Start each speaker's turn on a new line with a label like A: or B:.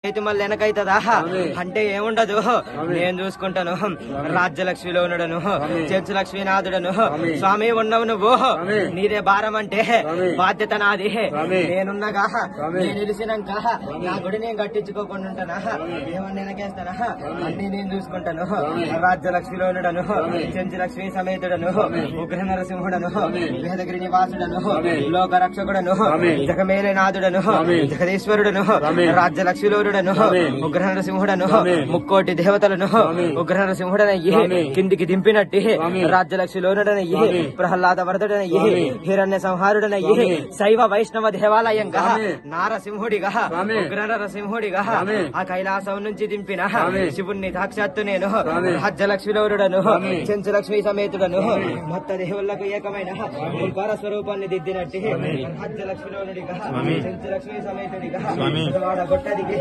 A: అయితే మళ్ళీ వెనకైతుందా అంటే ఏముండదు, నేను చూసుకుంటాను. రాజ్యలక్ష్మిలో ఉన్నాడను, చెంచు లక్ష్మీనాథుడను. స్వామి ఉన్నవు నువ్వు, నీదే భారం అంటే బాధ్యత నాది. నేనున్నగా నేను నిలిచినాక నా గుడి నేను కట్టించుకోకుండా ఉంటానా? ఏమన్నా వెనకేస్తానా? అన్ని నేను చూసుకుంటాను. రాజ్యలక్ష్మిలో ఉన్నాడను, చెంచు లక్ష్మీ సమేతుడను, ఉగ్ర నరసింహుడను, వేదగిరి నివాసుడను, లోక రక్షకుడను, జగమేలనాథుడను, జగదీశ్వరుడను, రాజ్యలక్ష్మిలోనుడను, ఉగ్ర నరసింహుడను, ముక్కోటి దేవతలను ఉగ్ర నరసింహుడనయ్యి కిందికి దింపినట్టి రాజ్యలక్ష్మిలోనుడనయ్యి ప్రహ్లాద వరదుడనయ్యి హిరణ్య సంహారుడనయ్యి శైవ వైష్ణవ దేవాలయంగా నారసింహుడిగా ఉగ్ర నరసింహుడిగా ఆ కైలాసం నుంచి దింపిన శివుణ్ణి సాక్షాత్తు నేను రాజ్యలక్ష్మిలోనుడను, చెంచు లక్ష్మీ సమేతుడను, మొత్త దేవుళ్లకు ఏకమైన ఓంకార స్వరూపాన్ని దిద్దినట్టి రాజ్యలక్ష్మిలోనుడిగా చెంచు లక్ష్మీ సమేతుడిగా వాడ గొట్టదిగి